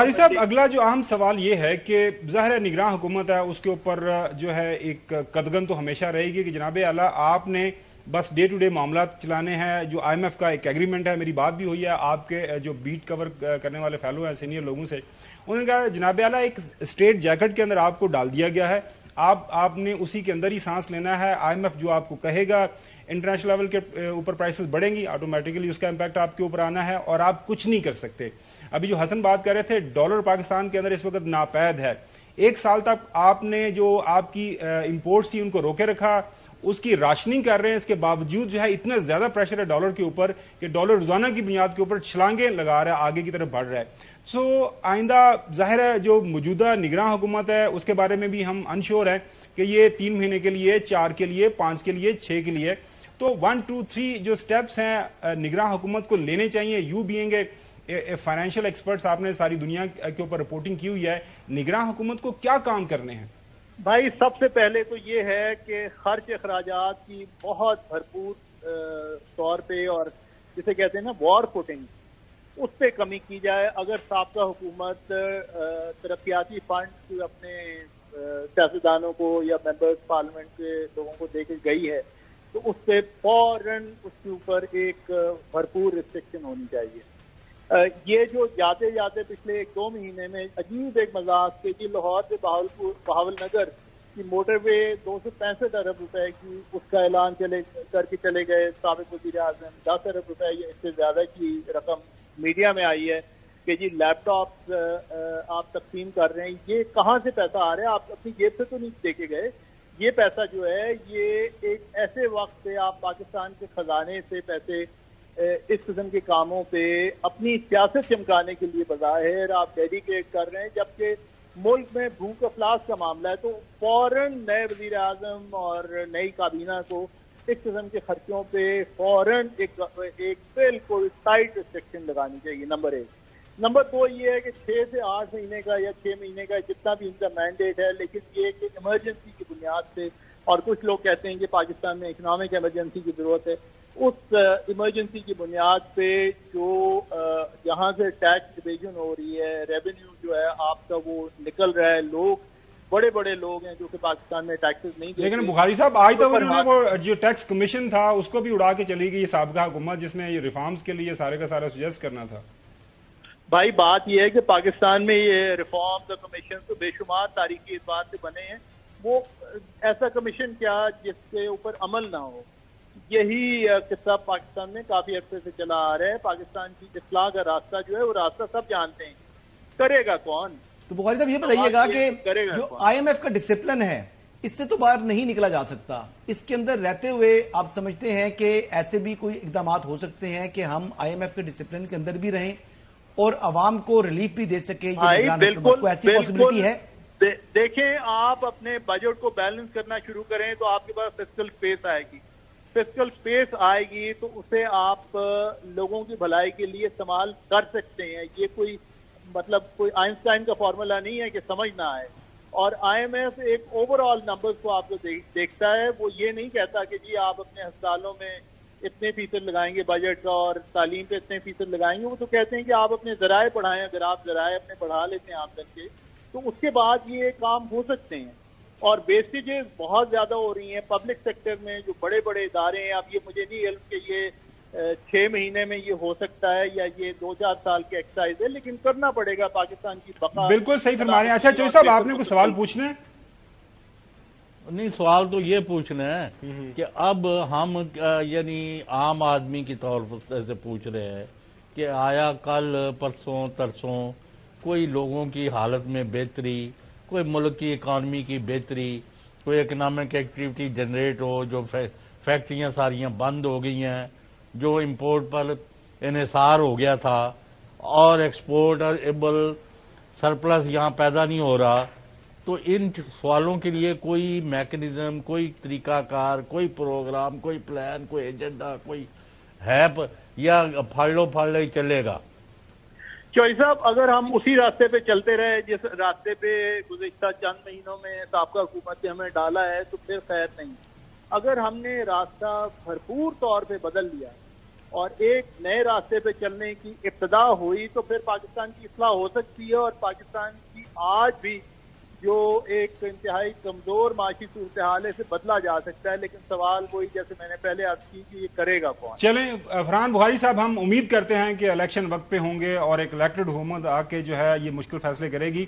बुखारी साहब, अगला जो अहम सवाल ये है कि ज़ाहिर निगरान हुकूमत है, उसके ऊपर जो है एक कदगन तो हमेशा रहेगी कि जनाब आला आपने बस डे टू डे मामला चलाने हैं। जो IMF का एक एग्रीमेंट है, मेरी बात भी हुई है आपके जो बीट कवर करने वाले फेलो हैं सीनियर लोगों से, उन्होंने कहा जनाब आला एक स्ट्रेट जैकेट के अंदर आपको डाल दिया गया है, आपने उसी के अंदर ही सांस लेना है। IMF जो आपको कहेगा, इंटरनेशनल लेवल के ऊपर प्राइसेस बढ़ेंगी, ऑटोमेटिकली उसका इम्पैक्ट आपके ऊपर आना है और आप कुछ नहीं कर सकते। अभी जो हसन बात कर रहे थे, डॉलर पाकिस्तान के अंदर इस वक्त नापैद है। एक साल तक आपने जो आपकी इंपोर्ट्स थी उनको रोके रखा, उसकी राशनिंग कर रहे हैं, इसके बावजूद जो है इतना ज्यादा प्रेशर है डॉलर के ऊपर कि डॉलर रोजाना की बुनियाद के ऊपर छलांगे लगा रहा है, आगे की तरफ बढ़ रहा है। सो आइंदा जाहिर है जो मौजूदा निगरान हुकूमत है उसके बारे में भी हम अनश्योर हैं कि ये 3 महीने के लिए, 4 के लिए, 5 के लिए, 6 के लिए, तो 1, 2, 3 जो स्टेप्स हैं निगरान हुकूमत को लेने चाहिए। यू बीइंग फाइनेंशियल एक्सपर्ट्स, आपने सारी दुनिया के ऊपर रिपोर्टिंग की हुई है, निगरान हुकूमत को क्या काम करने हैं? भाई सबसे पहले तो ये है कि खर्च अखराजात की बहुत भरपूर तौर पे और जिसे कहते हैं ना वॉर फुटिंग, उस पे कमी की जाए। अगर साबका हुकूमत तरक्याती फंड अपने सियासतदानों को या मेंबर्स पार्लियामेंट के लोगों को देकर गई है तो उस पे फौरन उसके ऊपर एक भरपूर रिस्ट्रिक्शन होनी चाहिए। ये जो जाते जाते पिछले 1-2 महीने में अजीब एक मजाक के जी लाहौर से बहावलनगर की मोटरवे 265 अरब रुपए की उसका ऐलान करके चले गए साबिक वज़ीर आज़म। 10 अरब रुपए या इससे ज्यादा की रकम मीडिया में आई है कि जी लैपटॉप आप तकसीम कर रहे हैं। ये कहाँ से पैसा आ रहा है? आप अपनी जेब से तो नहीं देके गए। ये पैसा जो है ये एक ऐसे वक्त पे आप पाकिस्तान के खजाने से पैसे इस किस्म के कामों पे अपनी सियासत चमकाने के लिए बज़ाहिर आप डेडिकेट कर रहे हैं, जबकि मुल्क में भूख अफलास का मामला है। तो फौरन नए वज़ीर आज़म और नई काबीना को इस किस्म के खर्चों पे फौरन एक बिल्कुल टाइट रिस्ट्रिक्शन लगानी चाहिए, नंबर 1। नंबर 2 ये है कि 6 से 8 महीने का या 6 महीने का जितना भी इनका मैंडेट है, लेकिन ये कि इमरजेंसी की बुनियाद पे, और कुछ लोग कहते हैं कि पाकिस्तान में इकोनॉमिक इमरजेंसी की जरूरत है, उस इमरजेंसी की बुनियाद पे जो यहाँ से टैक्स डिवीजन हो रही है, रेवेन्यू जो है आपका वो निकल रहा है, लोग बड़े बड़े लोग हैं जो कि पाकिस्तान में टैक्सेस नहीं देते। लेकिन बुखारी साहब आज तो उन्होंने वो जो टैक्स कमीशन था उसको भी उड़ा के चली गई साबका हुकूमत, जिसने ये रिफॉर्म्स के लिए सारे का सारा सुजेस्ट करना था। भाई बात यह है कि पाकिस्तान में ये रिफॉर्म्स और कमीशन तो बेशुमार तारीखी इतबार से बने हैं, वो ऐसा कमीशन क्या जिसके ऊपर अमल ना हो। यही किस्सा पाकिस्तान में काफी अरसे से चला आ रहा है। पाकिस्तान की इस्लाह का रास्ता जो है वो रास्ता सब जानते हैं, करेगा कौन? तो बुखारी साहब ये बताइएगा कि जो IMF का डिसिप्लिन है इससे तो बाहर नहीं निकला जा सकता। इसके अंदर रहते हुए आप समझते हैं कि ऐसे भी कोई इकदाम हो सकते हैं कि हम IMF के डिसिप्लिन के अंदर भी रहें और आवाम को रिलीफ भी दे सके? बिल्कुल, ऐसी पॉसिबिलिटी है? देखें, आप अपने बजट को बैलेंस करना शुरू करें तो आपके पास फिस्कल स्पेस आएगी। फिस्कल स्पेस आएगी तो उसे आप लोगों की भलाई के लिए इस्तेमाल कर सकते हैं। ये कोई मतलब कोई आइंस्टाइन का फॉर्मूला नहीं है कि समझ ना आए। और IMF एक ओवरऑल नंबर्स को आपको देखता है, वो ये नहीं कहता कि जी आप अपने अस्पतालों में इतने फीसद लगाएंगे बजट का और तालीम पे इतने फीसद लगाएंगे। वो तो कहते हैं कि आप अपने जराए बढ़ाएं। अगर आप जराए अपने बढ़ा लेते हैं आप करके, तो उसके बाद ये काम हो सकते हैं। और वेस्टेजेस बहुत ज्यादा हो रही हैं पब्लिक सेक्टर में, जो बड़े बड़े इदारे हैं। अब ये मुझे नहीं इल्म कि ये 6 महीने में ये हो सकता है या ये 2-4 साल के एक्सरसाइज है, लेकिन करना पड़ेगा पाकिस्तान की बका। बिल्कुल सही फरमा रहे हैं। अच्छा चौधरी साहब, आपने कुछ सवाल पूछना है? नहीं, सवाल तो ये पूछना है कि अब हम यानी आम आदमी की तौर पर से पूछ रहे हैं कि आया कल परसों तरसों कोई लोगों की हालत में बेहतरी, कोई मुल्क की इकॉनमी की बेहतरी, कोई इकोनॉमिक एक्टिविटी जनरेट हो, जो फैक्ट्रियां सारियां बंद हो गई हैं, जो इंपोर्ट पर इन्हिसार हो गया था और एक्सपोर्ट और एबल सरप्लस यहाँ पैदा नहीं हो रहा, तो इन सवालों के लिए कोई मैकेनिज्म, कोई तरीकाकार, कोई प्रोग्राम, कोई प्लान, कोई एजेंडा कोई है या फाड़ो ही चलेगा? चौधरी साहब, अगर हम उसी रास्ते पे चलते रहे जिस रास्ते पे गुज़िश्ता चंद महीनों में साबका हुकूमत ने हमें डाला है, तो फिर खैर नहीं। अगर हमने रास्ता भरपूर तौर पे बदल लिया اور ایک نئے راستے پہ چلنے کی ابتدا ہوئی تو پھر پاکستان کی اصلاح ہو سکتی ہے، اور پاکستان کی آج بھی جو ایک انتہائی کمزور معاشی صورتحال ہے سے بدلا جا سکتا ہے، لیکن سوال وہی جیسے میں نے پہلے عرض کی کہ یہ کرے گا کون؟ چلیں فرحان بخاری صاحب، ہم امید کرتے ہیں کہ الیکشن وقت پہ ہوں گے اور ایک الیکٹڈ حکومت آ کے جو ہے یہ مشکل فیصلے کرے گی۔